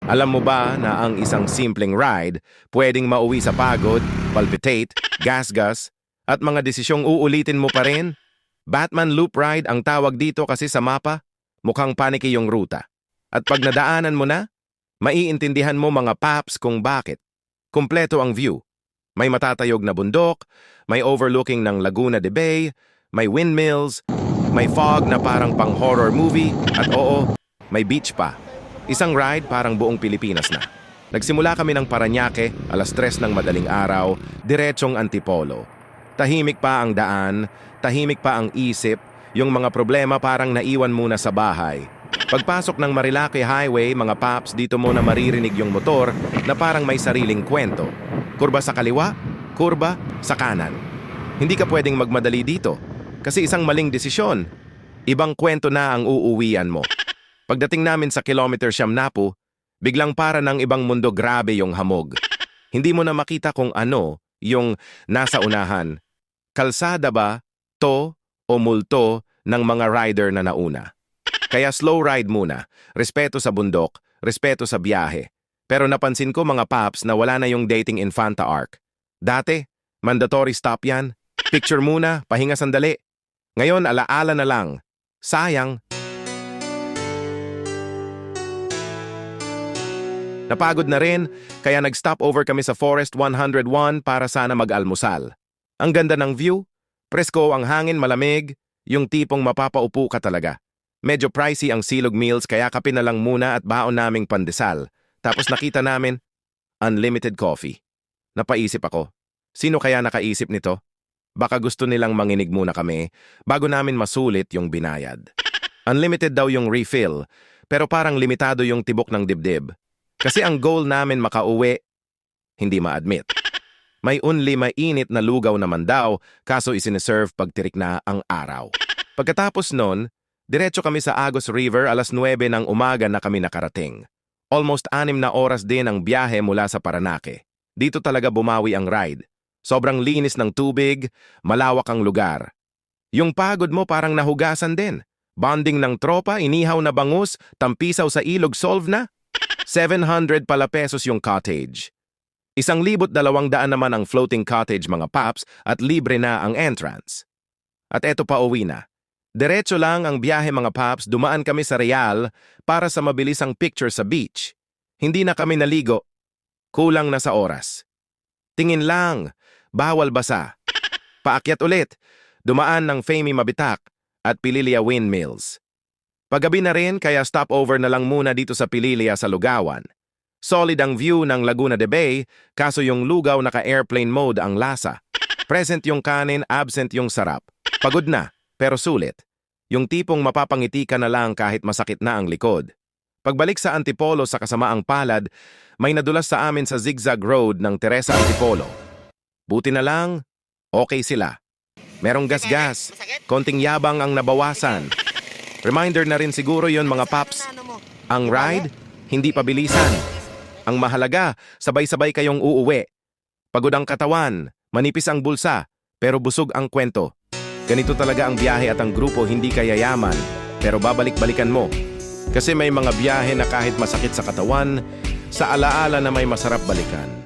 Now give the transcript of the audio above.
Alam mo ba na ang isang simpleng ride pwedeng mauwi sa pagod, palpitate, gasgas, at mga desisyong uulitin mo pa rin? Batman Loop Ride ang tawag dito kasi sa mapa, mukhang paniki yung ruta. At pag nadaanan mo na, maiintindihan mo mga paps kung bakit. Kumpleto ang view. May matatayog na bundok, may overlooking ng Laguna de Bay, may windmills, may fog na parang pang-horror movie, at oo, may beach pa. Isang ride parang buong Pilipinas na. Nagsimula kami ng Parañaque, 3:00 ng madaling araw, diretsong Antipolo. Tahimik pa ang daan, tahimik pa ang isip, yung mga problema parang naiwan muna sa bahay. Pagpasok ng Marilake Highway, mga paps, dito mo na maririnig yung motor na parang may sariling kwento. Kurba sa kaliwa, kurba sa kanan. Hindi ka pwedeng magmadali dito kasi isang maling desisyon. Ibang kwento na ang uuwian mo. Pagdating namin sa kilometer 9, biglang para ng ibang mundo, grabe yung hamog. Hindi mo na makita kung ano yung nasa unahan. Kalsada ba, to o multo ng mga rider na nauna. Kaya slow ride muna, respeto sa bundok, respeto sa biyahe. Pero napansin ko mga paps na wala na yung dating infanta arc. Dati, mandatory stop yan. Picture muna, pahinga sandali. Ngayon alaala na lang. Sayang. Napagod na rin, kaya nag-stop over kami sa Forest 101 para sana mag-almusal. Ang ganda ng view, presko ang hangin, malamig, yung tipong mapapaupo ka talaga. Medyo pricey ang silog meals kaya kape na lang muna at baon naming pandesal. Tapos nakita namin, unlimited coffee. Napaisip ako, sino kaya nakaisip nito? Baka gusto nilang manginig muna kami bago namin masulit yung binayad. Unlimited daw yung refill, pero parang limitado yung tibok ng dibdib. Kasi ang goal namin makauwi, hindi ma-admit. May only mainit na lugaw naman daw, kaso isiniserve pag tirik na ang araw. Pagkatapos nun, diretso kami sa Agos River, 9:00 ng umaga na kami nakarating. Almost 6 na oras din ang biyahe mula sa Parañaque. Dito talaga bumawi ang ride. Sobrang linis ng tubig, malawak ang lugar. Yung pagod mo parang nahugasan din. Bonding ng tropa, inihaw na bangus, tampisaw sa ilog, solve na. 700 pala pesos yung cottage. 1,200 naman ang floating cottage mga paps at libre na ang entrance. At eto pa uwi na. Diretso lang ang biyahe mga paps, dumaan kami sa Real para sa mabilisang picture sa beach. Hindi na kami naligo. Kulang na sa oras. Tingin lang, bawal basa. Paakyat ulit, dumaan ng Famy Mabitak at Pililia Windmills. Paggabi na rin kaya stopover na lang muna dito sa Pililia sa Lugawan. Solid ang view ng Laguna de Bay, kaso yung lugaw naka-airplane mode ang lasa. Present yung kanin, absent yung sarap. Pagod na, pero sulit. Yung tipong mapapangiti ka na lang kahit masakit na ang likod. Pagbalik sa Antipolo sa kasamaang palad, may nadulas sa amin sa zigzag road ng Teresa Antipolo. Buti na lang, okay sila. Merong gas-gas, konting yabang ang nabawasan. Reminder na rin siguro yon mga paps. Ang ride, hindi pabilisan. Ang mahalaga, sabay-sabay kayong uuwi. Pagod ang katawan, manipis ang bulsa, pero busog ang kwento. Ganito talaga ang biyahe at ang grupo, hindi kaya yaman, pero babalik-balikan mo. Kasi may mga biyahe na kahit masakit sa katawan, sa alaala na may masarap balikan.